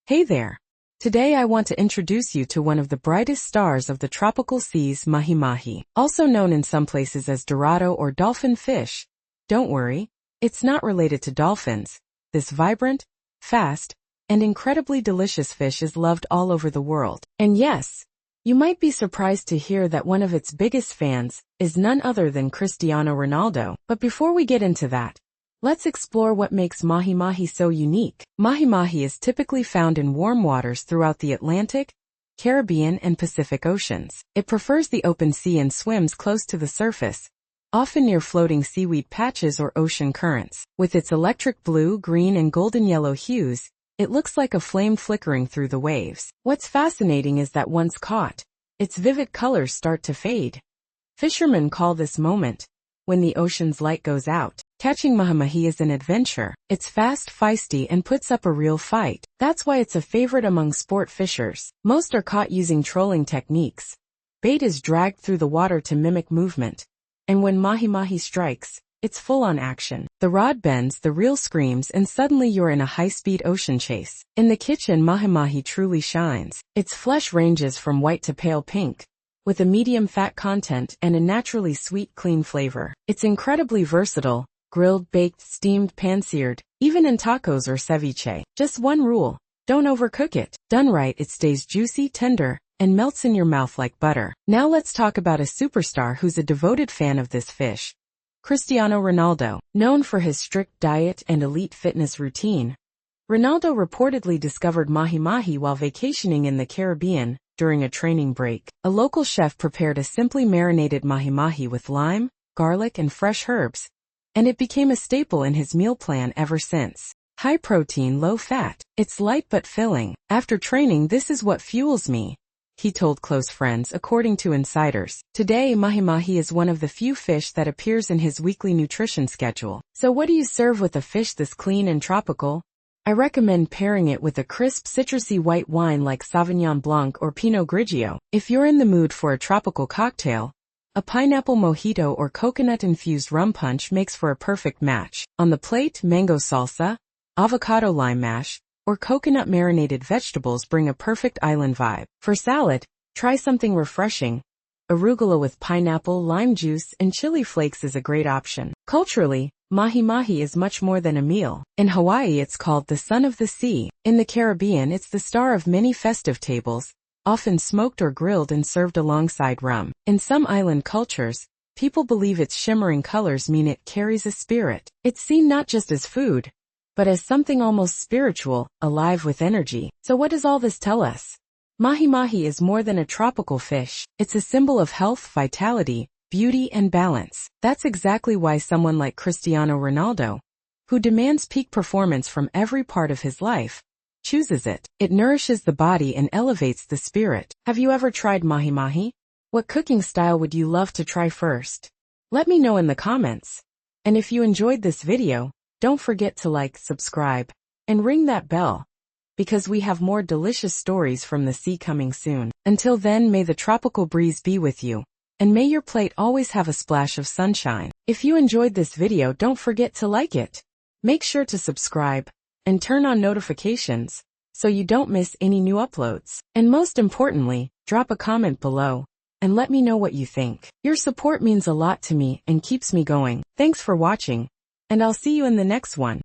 Hey there! Today I want to introduce you to one of the brightest stars of the tropical seas, Mahi Mahi, also known in some places as dorado or dolphin fish. Don't worry, it's not related to dolphins. This vibrant, fast, and incredibly delicious fish is loved all over the world. And yes, you might be surprised to hear that one of its biggest fans is none other than Cristiano Ronaldo. But before we get into that, let's explore what makes Mahi Mahi so unique. Mahi Mahi is typically found in warm waters throughout the Atlantic, Caribbean, and Pacific Oceans. It prefers the open sea and swims close to the surface, often near floating seaweed patches or ocean currents. With its electric blue, green, and golden yellow hues, it looks like a flame flickering through the waves. What's fascinating is that once caught, its vivid colors start to fade. Fishermen call this moment when the ocean's light goes out. Catching Mahi Mahi is an adventure. It's fast, feisty, and puts up a real fight. That's why it's a favorite among sport fishers. Most are caught using trolling techniques. Bait is dragged through the water to mimic movement, and when Mahi Mahi strikes, it's full-on action. The rod bends, the reel screams, and suddenly you're in a high-speed ocean chase. In the kitchen, Mahi Mahi truly shines. Its flesh ranges from white to pale pink, with a medium fat content and a naturally sweet, clean flavor. It's incredibly versatile: grilled, baked, steamed, pan-seared, even in tacos or ceviche. Just one rule: don't overcook it. Done right, it stays juicy, tender, and melts in your mouth like butter. Now let's talk about a superstar who's a devoted fan of this fish. Cristiano Ronaldo. Known for his strict diet and elite fitness routine, Ronaldo reportedly discovered Mahi Mahi while vacationing in the Caribbean during a training break. A local chef prepared a simply marinated Mahi Mahi with lime, garlic, and fresh herbs, and it became a staple in his meal plan ever since. High protein, low fat. It's light but filling. After training, this is what fuels me, he told close friends, according to insiders. Today, Mahi Mahi is one of the few fish that appears in his weekly nutrition schedule. So what do you serve with a fish this clean and tropical? I recommend pairing it with a crisp, citrusy white wine like Sauvignon Blanc or Pinot Grigio. If you're in the mood for a tropical cocktail, a pineapple mojito or coconut-infused rum punch makes for a perfect match. On the plate, mango salsa, avocado lime mash, or coconut-marinated vegetables bring a perfect island vibe. For salad, try something refreshing. Arugula with pineapple, lime juice, and chili flakes is a great option. Culturally, Mahi Mahi is much more than a meal. In Hawaii, it's called the son of the sea. In the Caribbean, it's the star of many festive tables, often smoked or grilled and served alongside rum. In some island cultures, people believe its shimmering colors mean it carries a spirit. It's seen not just as food, but as something almost spiritual, alive with energy. So what does all this tell us? Mahi Mahi is more than a tropical fish. It's a symbol of health, vitality, beauty, and balance. That's exactly why someone like Cristiano Ronaldo, who demands peak performance from every part of his life, chooses it. It nourishes the body and elevates the spirit. Have you ever tried Mahi Mahi? What cooking style would you love to try first? Let me know in the comments. And if you enjoyed this video, don't forget to like, subscribe, and ring that bell, because we have more delicious stories from the sea coming soon. Until then, may the tropical breeze be with you, and may your plate always have a splash of sunshine. If you enjoyed this video, don't forget to like it. Make sure to subscribe and turn on notifications so you don't miss any new uploads. And most importantly, drop a comment below and let me know what you think. Your support means a lot to me and keeps me going. Thanks for watching, and I'll see you in the next one.